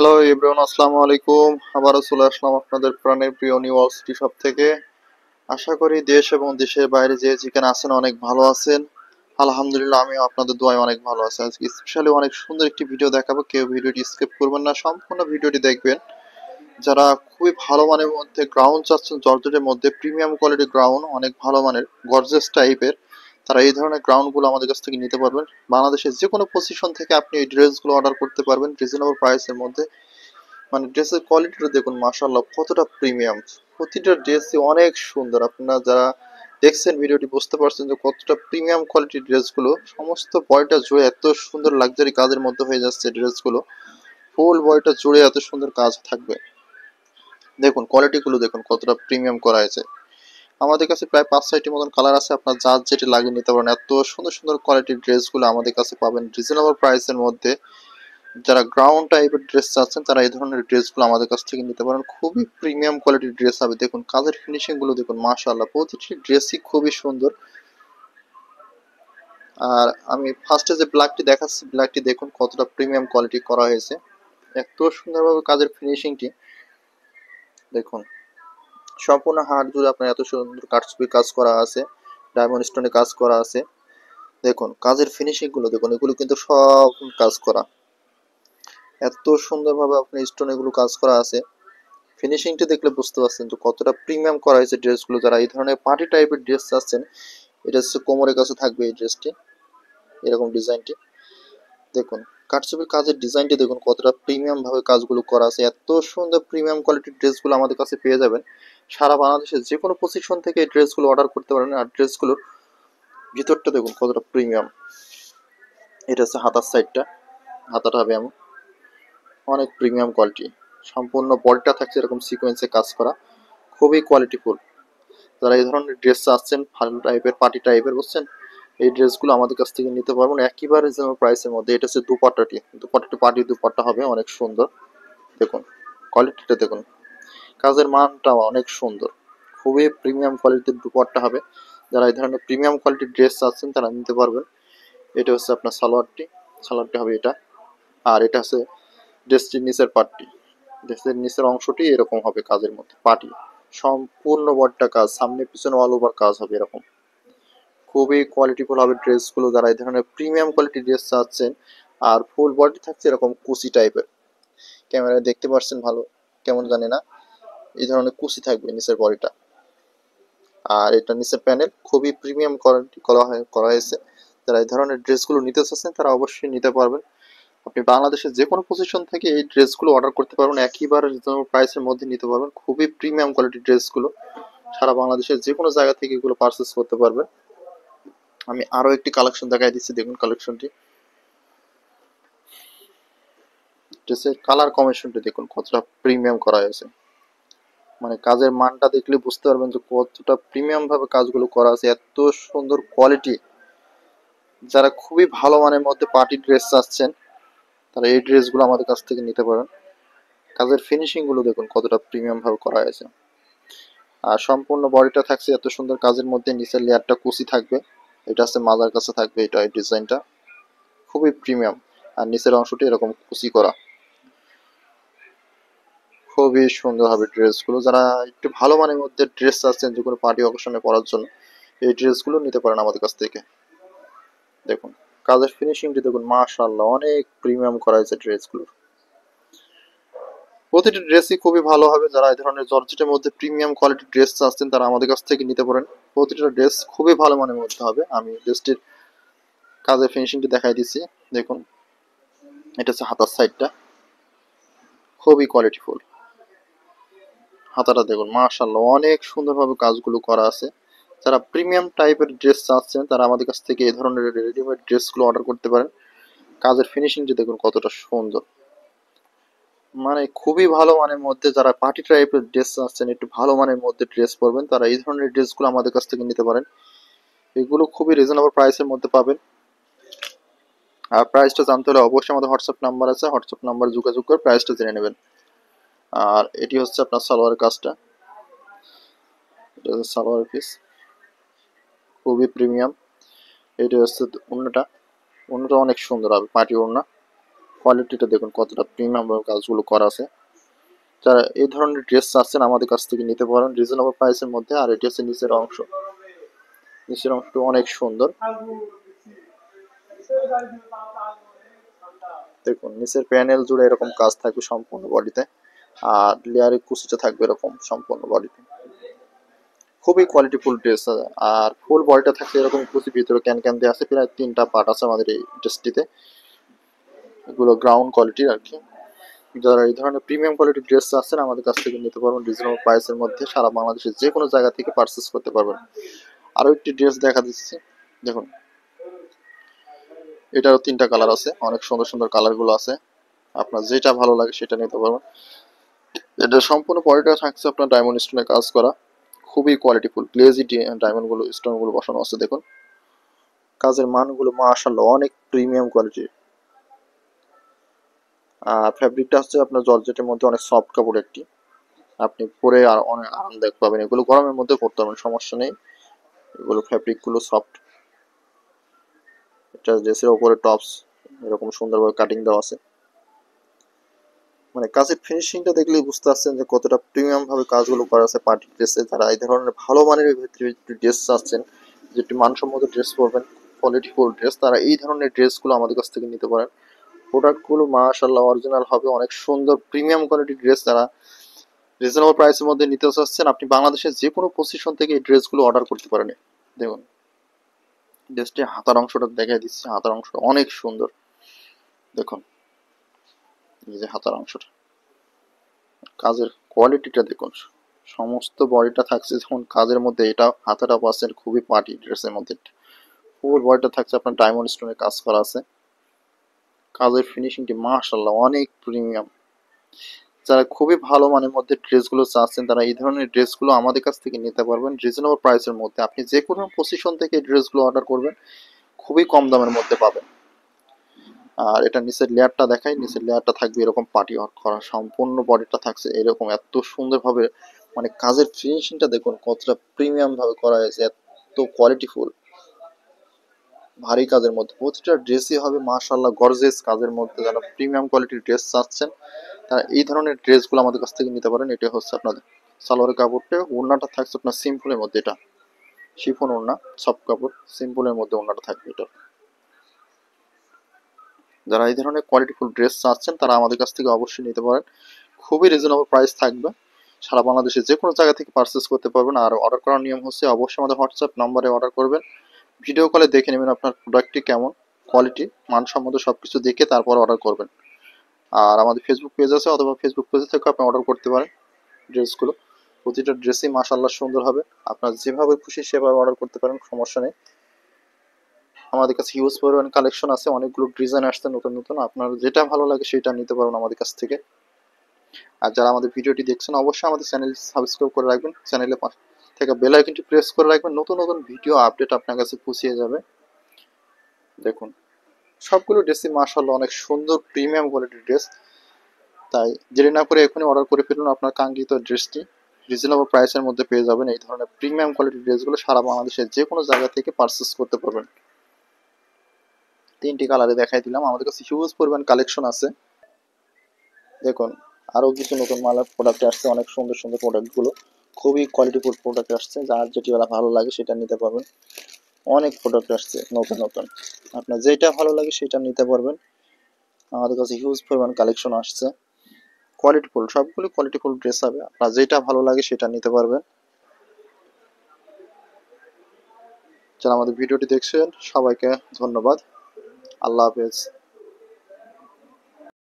Hello everyone, আসসালামু আলাইকুম। আবারও চলে আসলাম আপনাদের প্রাণের প্রিয় নিউ ওয়ার্ল্ড সিটি শপ থেকে। আশা করি দেশ এবং দেশের বাইরে যে যেখানে আছেন অনেক ভালো আছেন। আলহামদুলিল্লাহ, আমিও আপনাদের দোয়ায় অনেক ভালো আছি। আজকে স্পেশালি অনেক সুন্দর একটি ভিডিও দেখাবো, কেউ ভিডিওটি স্কিপ করবেন না, সম্পূর্ণ ভিডিওটি দেখবেন। যারা খুবই ভালো মানের মধ্যে গ্রাউন্ড চাচ্ছেন, জর্জেটের মধ্যে প্রিমিয়াম কোয়ালিটি গ্রাউন্ড, অনেক ভালো মানের গর্জিয়াস টাইপের, তারা এই ধরনের গ্রাউন্ডগুলো আমাদের কাছ থেকে নিতে পারবেন। বাংলাদেশের যে কোনো পজিশন থেকে আপনি এই ড্রেসগুলো অর্ডার করতে পারবেন রিজনেবল প্রাইসের মধ্যে। মানে ড্রেসের কোয়ালিটিটা দেখুন, মাশাআল্লাহ কতটা প্রিমিয়াম। প্রতিটা ড্রেসই অনেক সুন্দর। আপনারা যারা দেখছেন ভিডিওটি বুঝতে পারছেন যে কতটা প্রিমিয়াম কোয়ালিটির ড্রেসগুলো। সমস্ত বডিটা জুড়ে এত সুন্দর লাক্সারি কাজের মধ্যে হয়ে যাচ্ছে ড্রেসগুলো। ফুল বডিটা জুড়ে এত সুন্দর কাজ থাকবে। দেখুন কোয়ালিটিগুলো দেখুন কতটা প্রিমিয়াম করা হয়েছে। আমাদের কাছে প্রায় 5-6টি মতন কালার আছে, আপনার যার যেটি লাগিয়ে নিতে পারেন। এত সুন্দর সুন্দর কোয়ালিটির ড্রেসগুলো আমাদের কাছে পাবেন রিজনেবল প্রাইসের মধ্যে। যারা গ্রাউন্ড টাইপের ড্রেস চাচ্ছেন তারা এই ধরনের ড্রেসগুলো আমাদের কাছ থেকে নিতে পারেন। খুবই প্রিমিয়াম কোয়ালিটির ড্রেস হবে। দেখুন কাজের ফিনিশিং গুলো দেখুন, মাশাআল্লাহ প্রতিটি ড্রেসই খুবই সুন্দর। আর আমি ফার্স্টে যে ব্ল্যাকটি দেখাচ্ছি, ব্ল্যাকটি দেখুন কতটা প্রিমিয়াম কোয়ালিটি করা হয়েছে। এত সুন্দরভাবে কাজের ফিনিশিংটি দেখুন। সম্পূর্ণ হাত জুড়ে আপনার এত সুন্দর কাটছবি কাজ করা আছে, ডায়মন্ড স্টোনে কাজ করা আছে। দেখুন কাজের ফিনিশিং গুলো দেখুন, এগুলো কিন্তু সব কাজ করা। এত সুন্দরভাবে আপনি স্টোন এগুলো কাজ করা আছে। ফিনিশিংটা দেখলে বুঝতে পারছেন যে কতটা প্রিমিয়াম করা হয়েছে ড্রেসগুলো। যারা এই ধরনের পার্টি টাইপের ড্রেস চাচ্ছেন, এটা হচ্ছে কোমরের কাছে থাকবে এই ড্রেসটি, এরকম ডিজাইনটি দেখুন। কাটছবির কাজের ডিজাইনটি দেখুন কতটা প্রিমিয়াম ভাবে কাজগুলো করা আছে। এত সুন্দর প্রিমিয়াম কোয়ালিটির ড্রেসগুলো আমাদের কাছে পেয়ে যাবেন। সারা বাংলাদেশের যে কোনো পজিশন থেকে এই ড্রেসগুলো অর্ডার করতে পারেন। আর ড্রেসগুলোর ভিতরটা দেখুন কতটা প্রিমিয়াম। এটা হচ্ছে হাতার সাইডটা, হাতাটা হবে এমন অনেক প্রিমিয়াম কোয়ালিটি। সম্পূর্ণ বডিটা থাকছে এরকম সিকোয়েন্সে কাজ করা, খুবই কোয়ালিটিফুল। যারা এই ধরনের ড্রেস চাচ্ছেন ভালো টাইপের পার্টি টাইপের, বুঝছেন, এই ড্রেসগুলো আমাদের কাছ থেকে নিতে পারবেন একেবারে রিজনেবল প্রাইসের মধ্যে। এটা হচ্ছে দুপাট্টাটি, দুপাট্টাটি পার্টি দুপাট্টা হবে অনেক সুন্দর। দেখুন কোয়ালিটিটা দেখুন, কাজের মানটা অনেক সুন্দর। খুবই প্রিমিয়াম কোয়ালিটির দুপাট্টা হবে। যারা এই ধরনের প্রিমিয়াম কোয়ালিটির ড্রেস চাচ্ছেন তারা নিতে পারবেন। এটা হচ্ছে আপনার সালোয়ারটি, সালোয়ারটি হবে এটা। আর এটা হচ্ছে ড্রেসটির নিচের পার্টটি, ড্রেসের নিচের অংশটি এরকম হবে কাজের মধ্যে পার্টি। সম্পূর্ণ বডটা কাজ, সামনে পিছনে অল ওভার কাজ হবে এরকম। খুবই কোয়ালিটিফুল হবে ড্রেসগুলো। যারা এই ধরনের প্রিমিয়াম কোয়ালিটির ড্রেস চাচ্ছেন, আর ফুল বডি থাকছে এরকম কুচি টাইপের, ক্যামেরায় দেখতে পাচ্ছেন ভালো কেমন জানি না, এই ধরনের কুচি থাকবে নিচের বডিটা। আর এটা নিচের প্যানেল খুবই প্রিমিয়াম কোয়ালিটি করা হয়েছে। যারা এই ধরনের ড্রেসগুলো নিতে চাচ্ছেন তারা অবশ্যই নিতে পারবেন। আপনি বাংলাদেশের যে কোনো পজিশন থেকে এই ড্রেসগুলো অর্ডার করতে পারবেন, একেবারে রিজনেবল প্রাইসের মধ্যে নিতে পারবেন। খুবই প্রিমিয়াম কোয়ালিটির ড্রেসগুলো, সারা বাংলাদেশের যে কোনো জায়গা থেকে এগুলো পারচেস করতে পারবেন। আমি আরো একটি কালেকশন দেখাই দিচ্ছি, দেখুন কালেকশনটি। ড্রেসের কালার কম্বিনেশনটি দেখুন কতটা প্রিমিয়াম করা হয়েছে। মানে কাজের মানটা দেখলে বুঝতে পারবেন যে কতটা প্রিমিয়াম ভাবে কাজগুলো করা আছে, এত সুন্দর কোয়ালিটি। যারা খুবই ভালো মানের মধ্যে পার্টি ড্রেস চাচ্ছেন তারা এই ড্রেসগুলো আমাদের কাছ থেকে নিতে পারেন। কাজের ফিনিশিং গুলো দেখুন কতটা প্রিমিয়াম ভাবে করা হয়েছে। আর সম্পূর্ণ বডিটা থাকছে এত সুন্দর কাজের মধ্যে, নিচের লেয়ারটা কুচি থাকবে। এটা হচ্ছে মাজার কাছে থাকবে, এটা এই ডিজাইনটা খুবই প্রিমিয়াম। আর নিচের অংশটি এরকম কুচি করা, খুবই সুন্দর হবে ড্রেসগুলো। যারা একটু ভালো মানের মধ্যে ড্রেস চাচ্ছেন যে কোনো পার্টি অকেশনে পরার জন্য, এই ড্রেসগুলো নিতে পারেন আমাদের কাছ থেকে। দেখুন কাজের ফিনিশিংটি দেখুন, মাশাআল্লাহ অনেক প্রিমিয়াম করা হয়েছে ড্রেসগুলোর। প্রতিটি ড্রেসই খুবই ভালো হবে। যারা এই ধরনের জর্জেটের মধ্যে প্রিমিয়াম কোয়ালিটির ড্রেস চাচ্ছেন তারা আমাদের কাছ থেকে নিতে পারেন। প্রতিটা ড্রেস খুবই ভালো মানের মধ্যে হবে। আমি ড্রেসটির কাজের ফিনিশিংটি দেখাই দিচ্ছি, দেখুন। এটা হচ্ছে হাতার সাইডটা, খুবই কোয়ালিটিফুল। হাতাটা দেখুন, মাশাআল্লাহ অনেক সুন্দরভাবে কাজগুলো করা আছে। যারা প্রিমিয়াম টাইপের ড্রেস চাচ্ছেন তারা আমাদের কাছ থেকে এই ধরনের রেডিমেড ড্রেসগুলো অর্ডার করতে পারেন। কাজের ফিনিশিংটি দেখুন কতটা সুন্দর। মানে খুবই ভালো মানের মধ্যে যারা পার্টি টাইপের ড্রেস চাচ্ছেন, একটু ভালো মানের মধ্যে ড্রেস পরবেন, তারা এই ধরনের ড্রেসগুলো আমাদের কাছ থেকে নিতে পারেন। এগুলো খুবই রিজনেবল প্রাইসের মধ্যে পাবেন। আর প্রাইসটা জানতে হলে অবশ্যই আমাদের হোয়াটসঅ্যাপ নাম্বার আছে, হোয়াটসঅ্যাপ নাম্বার যোগাযোগ করে প্রাইসটা জেনে নেবেন। আর এটি হচ্ছে আপনার সালোয়ার কাজটা, এটা হচ্ছে সালোয়ার পিস, খুবই প্রিমিয়াম। এটি হচ্ছে ওড়নাটা, ওড়নাটা অনেক সুন্দর হবে পার্টি ওড়না, কোয়ালিটিটা দেখুন কতটা প্রিমিয়াম কাজগুলো করা আছে। যারা এই ধরনের ড্রেস চাচ্ছেন আমাদের কাছ থেকে নিতে পারেন রিজনেবল প্রাইসের মধ্যে। আর এটি হচ্ছে নিচের অংশ, নিচের অংশটা অনেক সুন্দর। দেখুন নিচের প্যানেল জুড়ে এরকম কাজ থাকবে সম্পূর্ণ বডিতে, আর লেয়ারে কুচিটা থাকবে এরকম সম্পূর্ণ বডিতে। খুবই কোয়ালিটিফুল ড্রেস। আর ফুল বডিটা থাকছে এরকম কুচি, ভিতরে ক্যান ক্যান দিয়ে আছে। প্রায় 3টা পার্ট আছে আমাদের এই ড্রেসটিতে। এগুলো গ্রাউন্ড কোয়ালিটির আর কি। যারা এই ধরনের প্রিমিয়াম কোয়ালিটির ড্রেস আছেন আমাদের কাছ থেকে নিতে পারবেন রিজনেবল প্রাইসের মধ্যে। সারা বাংলাদেশের যে কোনো জায়গা থেকে পারচেস করতে পারবেন। আরও একটি ড্রেস দেখা দিচ্ছি, দেখুন এটারও 3টা কালার আছে, অনেক সুন্দর সুন্দর কালারগুলো আছে। আপনার যেটা ভালো লাগে সেটা নিতে পারবেন। এটা সম্পূর্ণ বডিটা থাকছে আপনার ডায়মন্ড স্টোনে কাজ করা, খুবই কোয়ালিটিফুল গ্লেজি ডায়মন্ড গুলো স্টোন গুলো বসানো আছে। দেখুন কাজের মানগুলো মাশাআল্লাহ অনেক প্রিমিয়াম কোয়ালিটির। আর ফ্যাব্রিকটা হচ্ছে আপনার জর্জেটের মধ্যে অনেক সফট কাপড় একটি, আপনি পরে আর অনেক আরামদায়ক পাবেন। এগুলো গরমের মধ্যে পরতে পারবেন, সমস্যা নেই। এগুলো ফ্যাব্রিক গুলো সফট। এটা ড্রেসের উপরে টপস এরকম সুন্দরভাবে কাটিং দেওয়া আছে। মানে কাজের ফিনিশিংটা দেখলেই বুঝতে পারছেন যে কতটা প্রিমিয়াম ভাবে কাজগুলো করা আছে পার্টি ড্রেসে। যারা এই ধরনের ভালো মানের ভিতরে ড্রেস চাচ্ছেন, যে একটু মানসম্মত ড্রেস পরবেন, কোয়ালিটিফুল ড্রেস, তারা এই ধরনের ড্রেসগুলো আমাদের কাছ থেকে নিতে পারেন। প্রোডাক্টগুলো মাশাআল্লাহ অরিজিনাল হবে, অনেক সুন্দর প্রিমিয়াম কোয়ালিটির ড্রেস। যারা রিজনেবল প্রাইসের মধ্যে নিতে চাচ্ছেন, আপনি বাংলাদেশের যে কোনো পজিশন থেকে এই ড্রেসগুলো অর্ডার করতে পারেন। দেখুন ড্রেসটি হাতার অংশটা দেখাই দিচ্ছি, হাতার অংশটা অনেক সুন্দর। দেখুন এই যে হাতার অংশটা, কাজের কোয়ালিটিটা দেখুন। সমস্ত বডিটা থাকছে যখন কাজের মধ্যে, এটা হাতাটা পাচ্ছেন খুবই পার্টি ড্রেসের মধ্যে। ফুল বডিটা থাকছে আপনার ডায়মন্ড স্টোনের কাজ করা আছে। কাজের ফিনিশিংটি মাশাআল্লাহ অনেক প্রিমিয়াম। যারা খুবই ভালো মানের মধ্যে ড্রেসগুলো চাচ্ছেন, তারা এই ধরনের ড্রেসগুলো আমাদের কাছ থেকে নিতে পারবেন রিজনেবল প্রাইসের মধ্যে। আপনি যে কোনো পজিশন থেকে এই ড্রেসগুলো অর্ডার করবেন, খুবই কম দামের মধ্যে পাবেন। আর এটা নিচের লেয়ারটা দেখাই, নিচের লেয়ারটা থাকবে এরকম পার্টি ওয়ার্ক করা, সম্পূর্ণ বডিটা থাকছে এরকম এত সুন্দরভাবে। মানে কাজের ফিনিশিংটা দেখুন কতটা প্রিমিয়াম ভাবে করা হয়েছে, এত কোয়ালিটিফুল ভারী কাজের মধ্যে। প্রতিটা ড্রেসই হবে মাশাআল্লাহ গর্জিয়াস কাজের মধ্যে। যারা প্রিমিয়াম কোয়ালিটির ড্রেস চাচ্ছেন, তারা এই ধরনের ড্রেসগুলো আমাদের কাছ থেকে নিতে পারেন। এটা হচ্ছে আপনাদের সালোয়ারের কাপড়টা, ওড়নাটা থাকছে আপনার সিম্পলের মধ্যে, এটা শিফন ওড়না, সফট কাপড়, সিম্পলের মধ্যে ওড়নাটা থাকবে এটা। যারা এই ধরনের কোয়ালিটিফুল ড্রেস চাচ্ছেন, তারা আমাদের কাছ থেকে অবশ্যই নিতে পারেন। খুবই রিজনেবল প্রাইস থাকবে, সারা বাংলাদেশে যে কোনো জায়গা থেকে পারচেস করতে পারবেন। আর অর্ডার করার নিয়ম হচ্ছে অবশ্যই আমাদের হোয়াটসঅ্যাপ নম্বরে অর্ডার করবেন। ভিডিও কলে দেখে নেবেন আপনার প্রোডাক্টটি কেমন কোয়ালিটি, মানসম্মত সবকিছু দেখে তারপর অর্ডার করবেন। আর আমাদের ফেসবুক পেজ আছে, অথবা ফেসবুক পেজ থেকে আপনি অর্ডার করতে পারেন ড্রেসগুলো। প্রতিটা ড্রেসই মাশাআল্লাহ সুন্দর হবে, আপনার যেভাবে খুশি সেভাবে অর্ডার করতে পারেন, সমস্যা নেই। আমাদের কাছে হিউজ পরিমাণ কালেকশন আছে, অনেকগুলো ডিজাইন আসছে নতুন নতুন। আপনার যেটা ভালো লাগে সেটা নিতে পারবেন আমাদের কাছ থেকে। আর যারা আমাদের ভিডিওটি দেখছেন, অবশ্যই আমাদের চ্যানেল সাবস্ক্রাইব করে রাখবেন, চ্যানেলে থেকে বেল আইকনটি প্রেস করে রাখবেন। নতুন নতুন ভিডিও আপডেট আপনার কাছে পৌঁছে যাবে। দেখুন সবগুলো ড্রেসই মাশাআল্লাহ অনেক সুন্দর প্রিমিয়াম কোয়ালিটির ড্রেস। তাই দেরি না করে এখনই অর্ডার করে ফেলুন আপনার কাঙ্ক্ষিত ড্রেসটি। রিজনেবল প্রাইসের মধ্যে পেয়ে যাবেন এই ধরনের প্রিমিয়াম কোয়ালিটির ড্রেসগুলো, সারা বাংলাদেশের যে কোনো জায়গা থেকে পারচেস করতে পারবেন। 3টি কালারে দেখাই দিলাম, আমাদের কাছে হিউজ পরিমাণ কালেকশন আছে। দেখুন আরো কিছু নতুন মালের প্রোডাক্ট আসছে, অনেক সুন্দর সুন্দর প্রোডাক্টগুলো, খুবই কোয়ালিটিফুল প্রোডাক্ট আসছে। যার যেটি ভালো লাগে সেটা নিতে পারবেন। অনেক প্রোডাক্ট আসছে নতুন নতুন, আপনার যেটা ভালো লাগে সেটা নিতে পারবেন। আমাদের কাছে হিউজ পরিমাণ কালেকশন আসছে, কোয়ালিটিফুল, সবগুলো কোয়ালিটিফুল ড্রেস হবে। আপনার যেটা ভালো লাগে সেটা নিতে পারবেন। যারা আমাদের ভিডিওটি দেখছেন সবাইকে ধন্যবাদ। আল্লাহ হাফেজ।